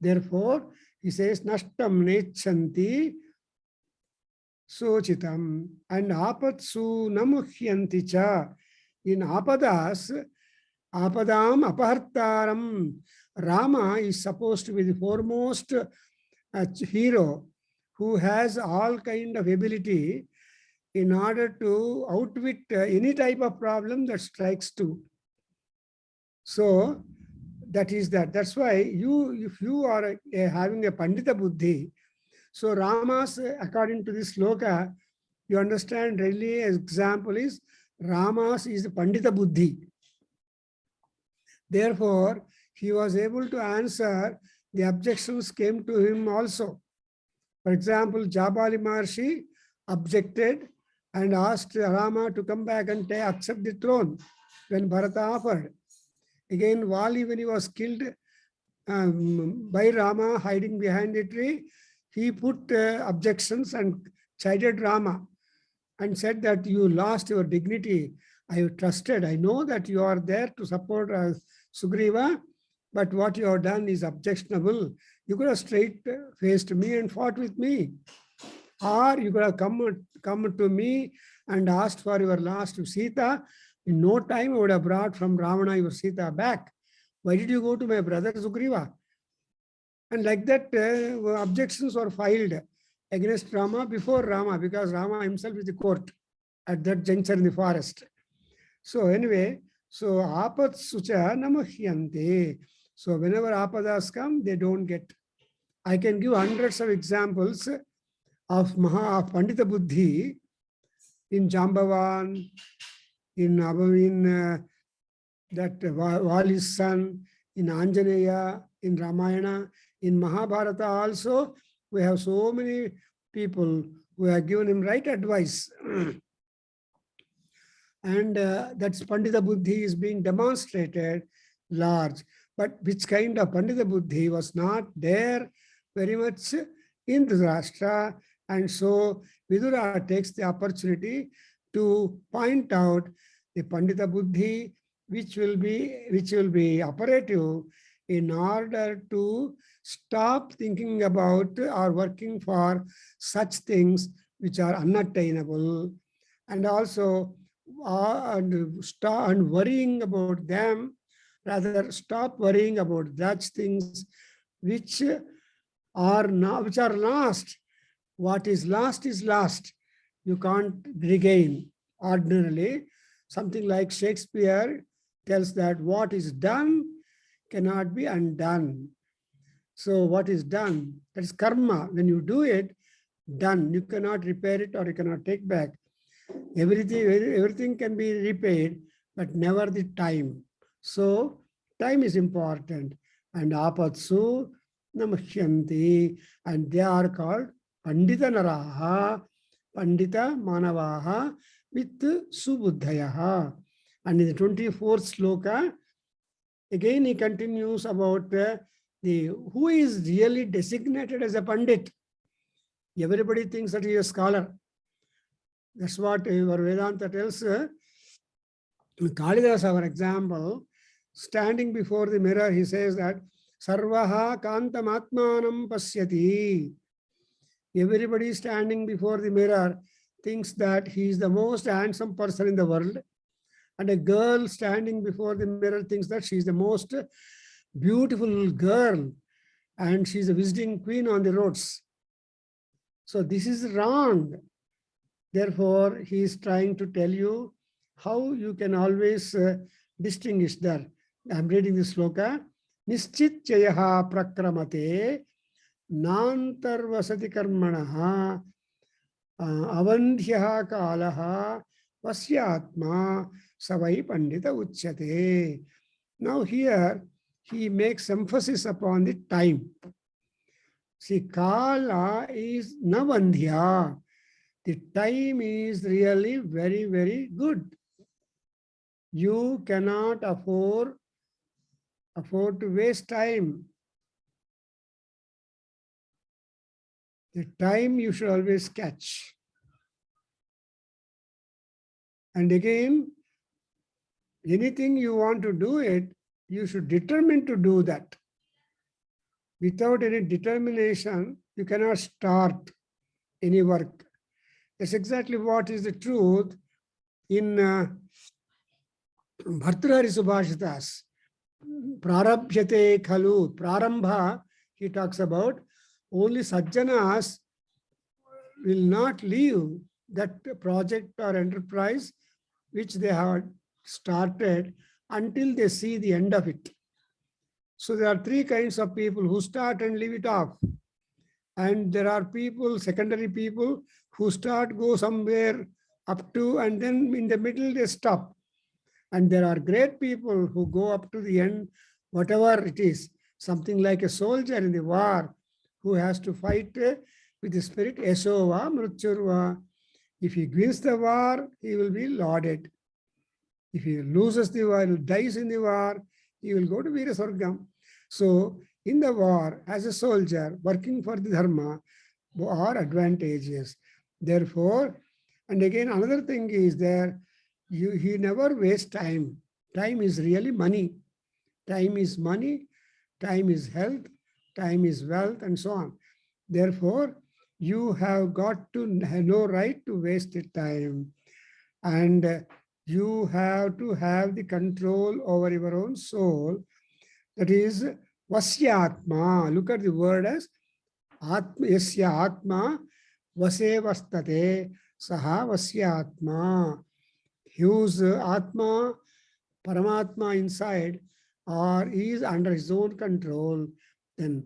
Therefore, he says, Nashtam nechanti sochitam, and apatsu namuhyanti cha. In apadas, apadam apahartaram, Rama is supposed to be the foremost hero who has all kind of ability. in order to outwit any type of problem that strikes to. So that is that. That's why if you are having a Pandita Buddhi, so Rama's, according to this sloka, you understand really example is Rama's is the Pandita Buddhi. Therefore, he was able to answer the objections came to him also. For example, Jabali Maharshi objected and asked Rama to come back and accept the throne when Bharata offered. Again, Vali, when he was killed by Rama hiding behind the tree, he put objections and chided Rama and said that you lost your dignity. I trusted. I know that you are there to support Sugriva, but what you have done is objectionable. You could have straight faced me and fought with me. Or you could have come to me and asked for your lost Sita. In no time, I would have brought from Ravana your Sita back. Why did you go to my brother Sugriva? And like that, objections were filed against Rama before Rama, because Rama himself is the court at that juncture in the forest. So anyway, so apat sucha namahyante. So whenever apadas come, they don't get. I can give hundreds of examples of Pandita Buddhi in Jambavan, in that Vali's son, in Anjaneya, in Ramayana, in Mahabharata also, we have so many people who have given him right advice. And that's Pandita Buddhi is being demonstrated large. But which kind of Pandita Buddhi was not there very much in Dhritarashtra. And so Vidura takes the opportunity to point out the Pandita Buddhi which will be operative in order to stop thinking about or working for such things which are unattainable, and also and worrying about them. Rather, stop worrying about such things which are lost. What is lost is lost. You can't regain. Ordinarily, something like Shakespeare tells that what is done cannot be undone. So what is done, that is karma. When you do it, done. You cannot repair it or you cannot take back. Everything can be repaired, but never the time. So time is important. And apatsu namashyanti, and they are called Pandita Naraha, Pandita Manavaha with Subuddhayaha. And in the 24th sloka, again he continues about who is really designated as a Pandit. Everybody thinks that he is a scholar. That's what our Vedanta tells. Kalidas, our example, standing before the mirror, he says that Sarvaha Kantam Atmanam Pasyati. Everybody standing before the mirror thinks that he is the most handsome person in the world. And a girl standing before the mirror thinks that she is the most beautiful girl and she is a visiting queen on the roads. So this is wrong. Therefore, he is trying to tell you how you can always distinguish that. I'm reading this sloka. Nischit chayaha prakramate nantarvasati karmanaha avandhyaha kalaha vasyatma savai pandita uchyate. Now here he makes emphasis upon the time. See, kala is navandhya. The time is really very, very good. You cannot afford to waste time. The time you should always catch. And again, anything you want to do it, you should determine to do that. Without any determination, you cannot start any work. That's exactly what is the truth in Bhartrihari Subhashitas. Prarabhyate khalu. Prarambha, he talks about only sajjanas will not leave that project or enterprise which they have started until they see the end of it. So there are three kinds of people who start and leave it off. And there are people, secondary people, who start, go somewhere up to, and then in the middle they stop. And there are great people who go up to the end, whatever it is, something like a soldier in the war who has to fight with the spirit, Esova, Mrutyurva. If he wins the war, he will be lauded. If he loses the war, he dies in the war, he will go to Viraswargam. So in the war, as a soldier working for the dharma, are advantages. Therefore, and again another thing is there, he never wastes time. Time is really money. Time is money, time is health, time is wealth, and so on. Therefore, you have got to have no right to waste the time. And you have to have the control over your own soul. That is Vasyatma. Look at the word as Atma, Yasya Atma Vasevastate Saha Vasyatma. Whose Atma, Paramatma inside, or is under his own control, then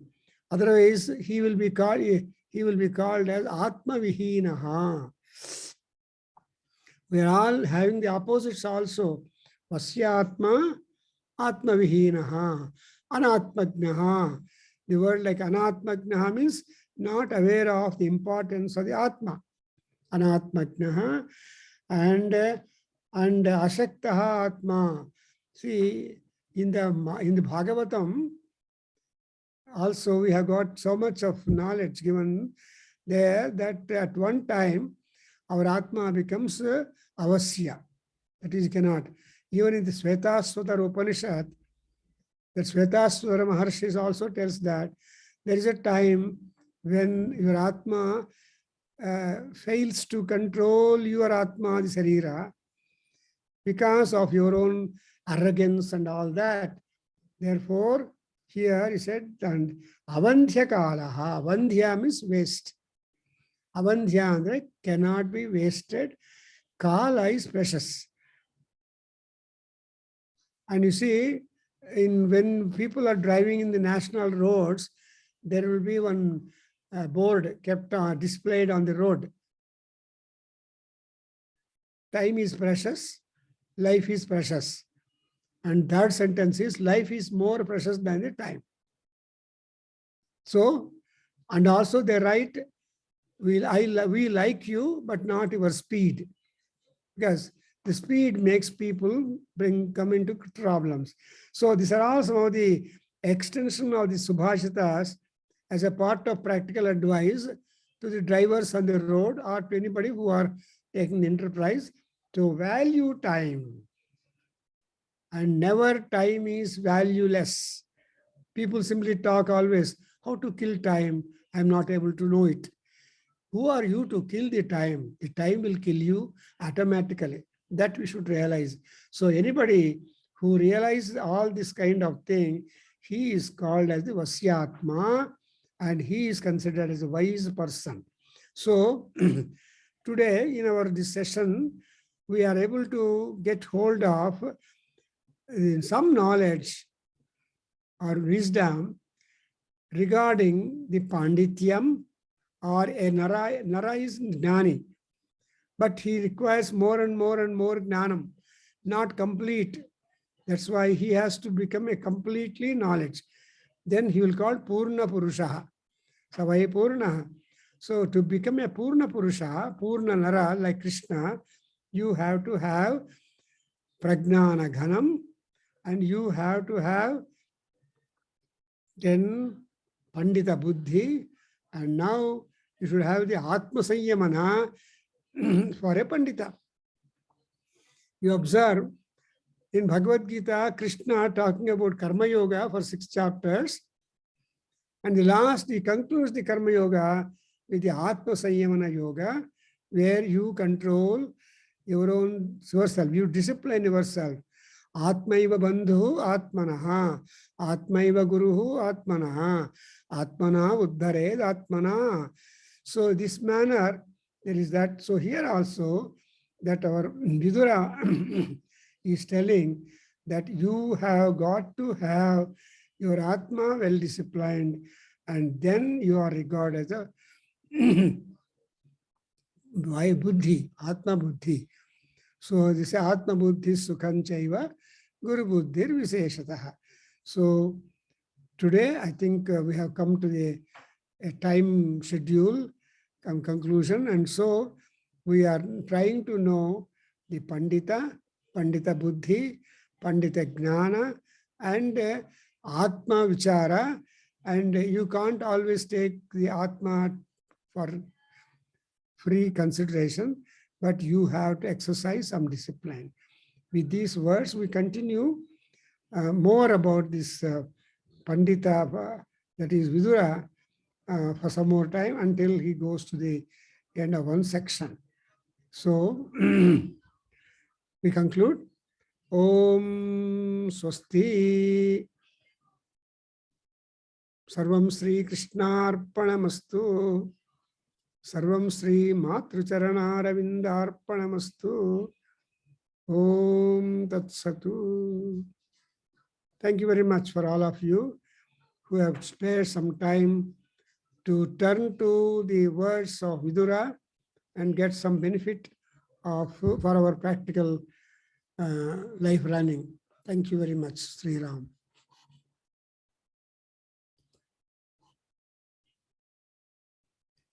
otherwise he will be called as Atma Vihinaha. We are all having the opposites also. Vasyatma, Atma Vihinaha, Anatmajnaha. The word like Anatmajnaha means not aware of the importance of the Atma. Anatmajnaha and Ashaktaha Atma. See, in the Bhagavatam, also we have got so much of knowledge given there that at one time our Atma becomes avasya. That is, cannot. Even in the Svetasvatara Upanishad, that Svetasvatara Maharshi also tells that there is a time when your Atma fails to control your Atma, the Sarira, because of your own arrogance and all that. Therefore, here he said, and Avandhya Kalaha. Avandhya means waste. Avandhya andre cannot be wasted. Kala is precious. And you see, when people are driving in the national roads, there will be one board kept displayed on the road. Time is precious, life is precious. And third sentence is, life is more precious than the time. So, and also they write, we like you, but not your speed. Because the speed makes people come into problems. So these are all some of the extension of the Subhashitas as a part of practical advice to the drivers on the road or to anybody who are taking the enterprise to value time. And never time is valueless. People simply talk always, how to kill time, I'm not able to know it. Who are you to kill the time? The time will kill you automatically. That we should realize. So anybody who realizes all this kind of thing, he is called as the Vasyatma, and he is considered as a wise person. So today in this session, we are able to get hold of some knowledge or wisdom regarding the Pandityam, or a Nara is Gnani, but he requires more and more and more Gnanam, not complete. That's why he has to become a completely knowledge. Then he will call Purna Purusha. Savai Purna. So to become a Purna Purusha, Purna Nara like Krishna, you have to have Prajnana Ghanam, and you have to have then Pandita Buddhi, and now you should have the Atma Sanyamana for a Pandita. You observe in Bhagavad Gita, Krishna talking about Karma Yoga for 6 chapters, and the last he concludes the Karma Yoga with the Atma Sanyamana Yoga, where you control your own yourself, you discipline yourself. Atmaiva Bandhu Atmanaha, Atmaiva Guruhu Atmanaha, Atmana Uddhared Atmana. So this manner, there is that. So here also, that our Vidura is telling that you have got to have your Atma well disciplined, and then you are regarded as a Vaya Buddhi, Atma Buddhi. So this Atma Buddhi Sukhan Chaiva Guru Buddhir Viseshataha. So today I think we have come to a time schedule conclusion, and so we are trying to know the Pandita, Pandita Buddhi, Pandita Jnana, and Atma Vichara. And you can't always take the Atma for free consideration, but you have to exercise some discipline. With these words, we continue more about this Pandita, that is Vidura, for some more time until he goes to the end of one section. So we conclude. Om Swasti Sarvam Sri Krishnarpanamastu Sarvam Sri Matrucharanaravindarpanamastu Om Tat Satu. Thank you very much for all of you who have spared some time to turn to the words of Vidura and get some benefit for our practical life running. Thank you very much, Sri Ram.